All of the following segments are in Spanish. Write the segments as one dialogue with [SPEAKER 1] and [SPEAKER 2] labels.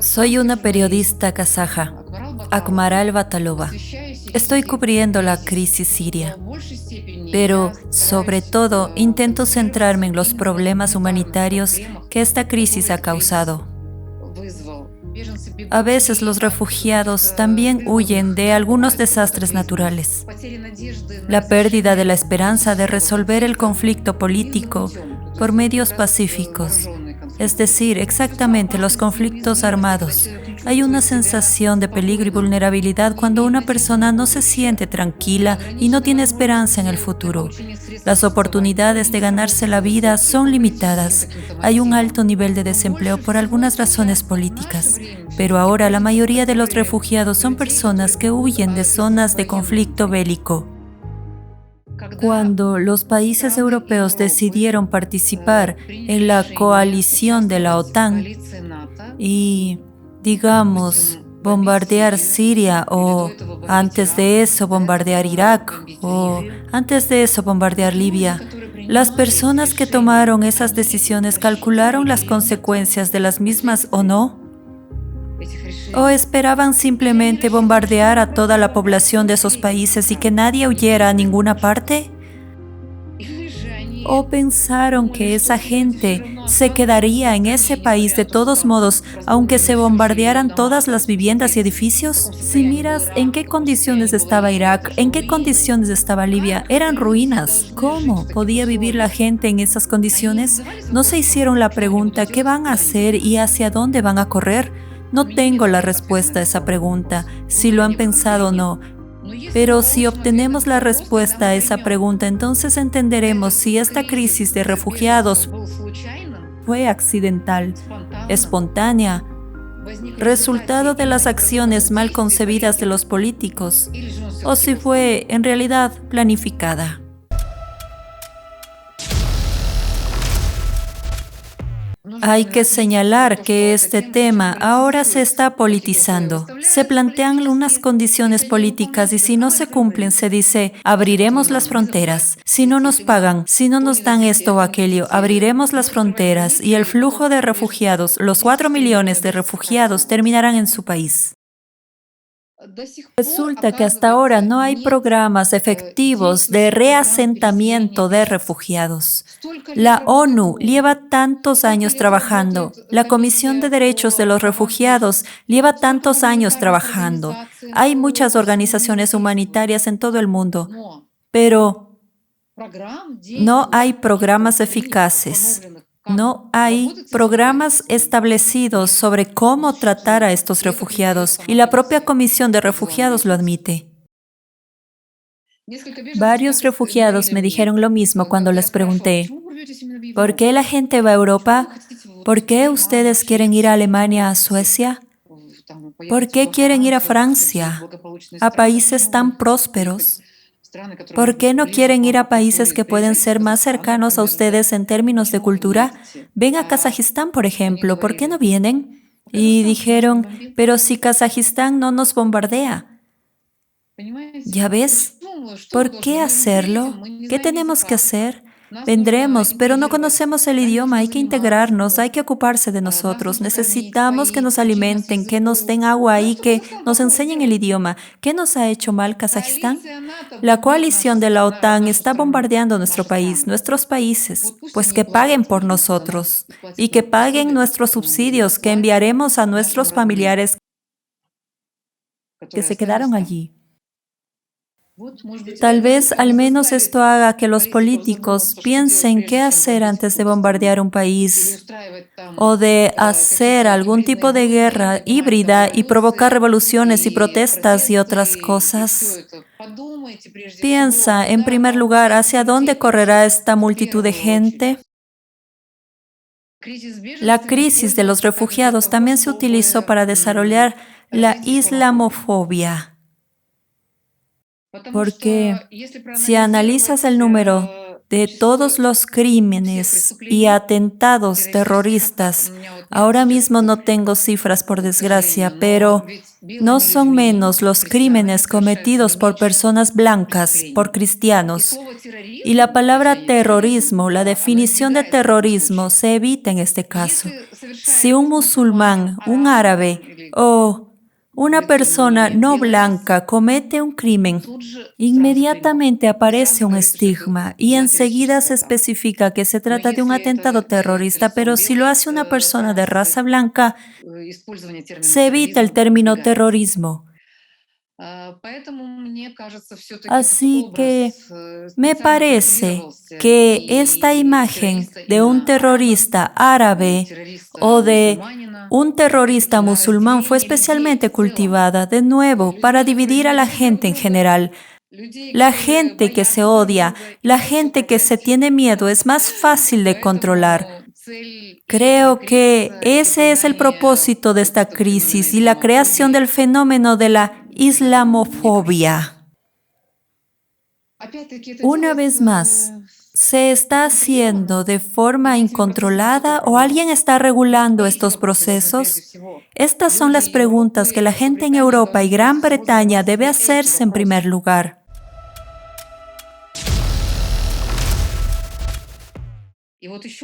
[SPEAKER 1] Soy una periodista kazaja, Akmaral Batalova. Estoy cubriendo la crisis siria, pero sobre todo intento centrarme en los problemas humanitarios que esta crisis ha causado. A veces los refugiados también huyen de algunos desastres naturales. La pérdida de la esperanza de resolver el conflicto político por medios pacíficos, es decir, exactamente los conflictos armados. Hay una sensación de peligro y vulnerabilidad cuando una persona no se siente tranquila y no tiene esperanza en el futuro. Las oportunidades de ganarse la vida son limitadas. Hay un alto nivel de desempleo por algunas razones políticas. Pero ahora la mayoría de los refugiados son personas que huyen de zonas de conflicto bélico. Cuando los países europeos decidieron participar en la coalición de la OTAN y, digamos, bombardear Siria o antes de eso bombardear Irak o antes de eso bombardear Libia, las personas que tomaron esas decisiones calcularon las consecuencias de las mismas o no. ¿O esperaban simplemente bombardear a toda la población de esos países y que nadie huyera a ninguna parte? ¿O pensaron que esa gente se quedaría en ese país de todos modos, aunque se bombardearan todas las viviendas y edificios? Si miras en qué condiciones estaba Irak, en qué condiciones estaba Libia, eran ruinas. ¿Cómo podía vivir la gente en esas condiciones? ¿No se hicieron la pregunta qué van a hacer y hacia dónde van a correr? No tengo la respuesta a esa pregunta, si lo han pensado o no. Pero si obtenemos la respuesta a esa pregunta, entonces entenderemos si esta crisis de refugiados fue accidental, espontánea, resultado de las acciones mal concebidas de los políticos, o si fue en realidad planificada. Hay que señalar que este tema ahora se está politizando. Se plantean unas condiciones políticas y si no se cumplen se dice, abriremos las fronteras. Si no nos pagan, si no nos dan esto o aquello, abriremos las fronteras y el flujo de refugiados, los 4 millones de refugiados terminarán en su país. Resulta que hasta ahora no hay programas efectivos de reasentamiento de refugiados. La ONU lleva tantos años trabajando, la Comisión de Derechos de los Refugiados lleva tantos años trabajando. Hay muchas organizaciones humanitarias en todo el mundo, pero no hay programas eficaces. No hay programas establecidos sobre cómo tratar a estos refugiados y la propia Comisión de Refugiados lo admite. Varios refugiados me dijeron lo mismo cuando les pregunté, ¿por qué la gente va a Europa? ¿Por qué ustedes quieren ir a Alemania, a Suecia? ¿Por qué quieren ir a Francia, a países tan prósperos? ¿Por qué no quieren ir a países que pueden ser más cercanos a ustedes en términos de cultura? Ven a Kazajistán, por ejemplo, ¿por qué no vienen? Y dijeron, pero si Kazajistán no nos bombardea. ¿Ya ves? ¿Por qué hacerlo? ¿Qué tenemos que hacer? Vendremos, pero no conocemos el idioma, hay que integrarnos, hay que ocuparse de nosotros. Necesitamos que nos alimenten, que nos den agua y que nos enseñen el idioma. ¿Qué nos ha hecho mal Kazajistán? La coalición de la OTAN está bombardeando nuestro país, nuestros países, pues que paguen por nosotros y que paguen nuestros subsidios que enviaremos a nuestros familiares que se quedaron allí. Tal vez al menos esto haga que los políticos piensen qué hacer antes de bombardear un país o de hacer algún tipo de guerra híbrida y provocar revoluciones y protestas y otras cosas. Piensa, en primer lugar, ¿hacia dónde correrá esta multitud de gente? La crisis de los refugiados también se utilizó para desarrollar la islamofobia. Porque si analizas el número de todos los crímenes y atentados terroristas. Ahora mismo no tengo cifras, por desgracia, pero no son menos los crímenes cometidos por personas blancas, por cristianos. Y la palabra terrorismo, la definición de terrorismo, se evita en este caso. Si un musulmán, un árabe o una persona no blanca comete un crimen, inmediatamente aparece un estigma y enseguida se especifica que se trata de un atentado terrorista, pero si lo hace una persona de raza blanca, se evita el término terrorismo. Así que me parece que esta imagen de un terrorista árabe o de un terrorista musulmán fue especialmente cultivada, de nuevo, para dividir a la gente en general. La gente que se odia, la gente que se tiene miedo es más fácil de controlar. Creo que ese es el propósito de esta crisis y la creación del fenómeno de la islamofobia. Una vez más, ¿se está haciendo de forma incontrolada o alguien está regulando estos procesos? Estas son las preguntas que la gente en Europa y Gran Bretaña debe hacerse en primer lugar.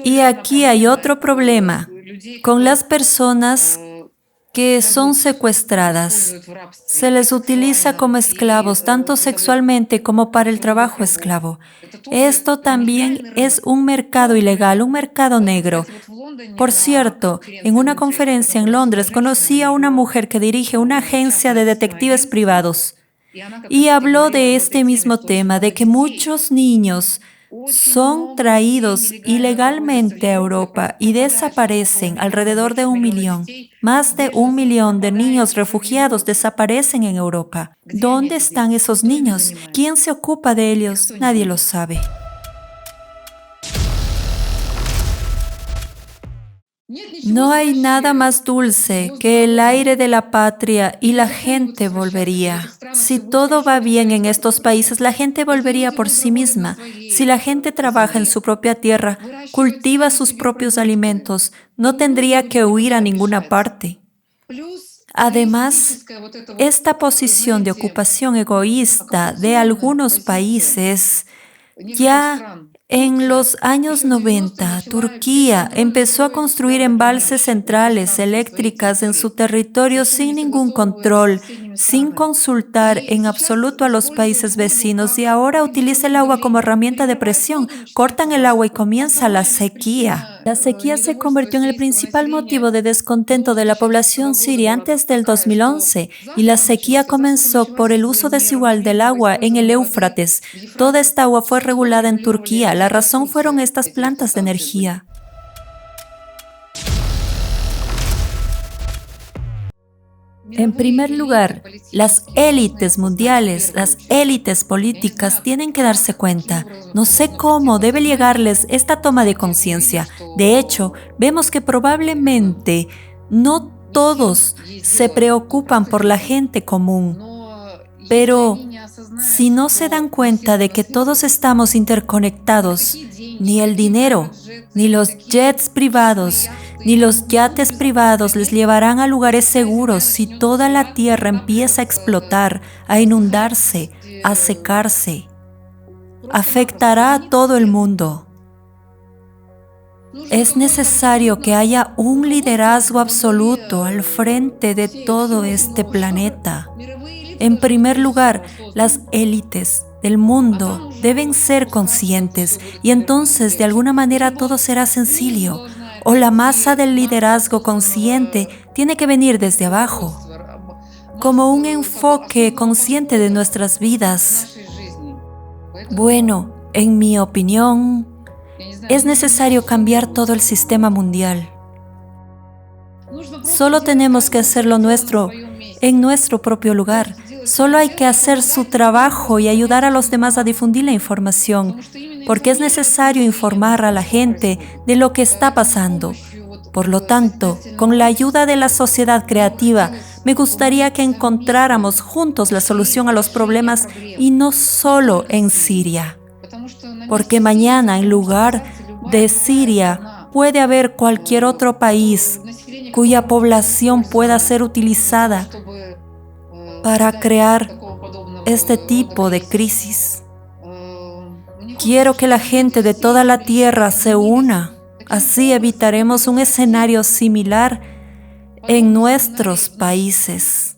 [SPEAKER 1] Y aquí hay otro problema con las personas que son secuestradas. Se les utiliza como esclavos, tanto sexualmente como para el trabajo esclavo. Esto también es un mercado ilegal, un mercado negro. Por cierto, en una conferencia en Londres conocí a una mujer que dirige una agencia de detectives privados y habló de este mismo tema, de que muchos niños son traídos ilegalmente a Europa y desaparecen, alrededor de 1 millón. Más de 1 millón de niños refugiados desaparecen en Europa. ¿Dónde están esos niños? ¿Quién se ocupa de ellos? Nadie lo sabe. No hay nada más dulce que el aire de la patria y la gente volvería. Si todo va bien en estos países, la gente volvería por sí misma. Si la gente trabaja en su propia tierra, cultiva sus propios alimentos, no tendría que huir a ninguna parte. Además, esta posición de ocupación egoísta de algunos países ya en los años 90, Turquía empezó a construir embalses centrales eléctricas en su territorio sin ningún control, sin consultar en absoluto a los países vecinos y ahora utiliza el agua como herramienta de presión. Cortan el agua y comienza la sequía. La sequía se convirtió en el principal motivo de descontento de la población siria antes del 2011 y la sequía comenzó por el uso desigual del agua en el Éufrates. Toda esta agua fue regulada en Turquía. La razón fueron estas plantas de energía. En primer lugar, las élites mundiales, las élites políticas tienen que darse cuenta. No sé cómo debe llegarles esta toma de conciencia. De hecho, vemos que probablemente no todos se preocupan por la gente común. Pero si no se dan cuenta de que todos estamos interconectados, ni el dinero, ni los jets privados, ni los yates privados les llevarán a lugares seguros si toda la tierra empieza a explotar, a inundarse, a secarse. Afectará a todo el mundo. Es necesario que haya un liderazgo absoluto al frente de todo este planeta. En primer lugar, las élites del mundo deben ser conscientes y entonces de alguna manera todo será sencillo. O la masa del liderazgo consciente tiene que venir desde abajo, como un enfoque consciente de nuestras vidas. Bueno, en mi opinión, es necesario cambiar todo el sistema mundial. Solo tenemos que hacerlo en nuestro propio lugar. Solo hay que hacer su trabajo y ayudar a los demás a difundir la información, porque es necesario informar a la gente de lo que está pasando. Por lo tanto, con la ayuda de la sociedad creativa, me gustaría que encontráramos juntos la solución a los problemas y no solo en Siria. porque mañana en lugar de Siria puede haber cualquier otro país cuya población pueda ser utilizada para crear este tipo de crisis. Quiero que la gente de toda la tierra se una. Así evitaremos un escenario similar en nuestros países.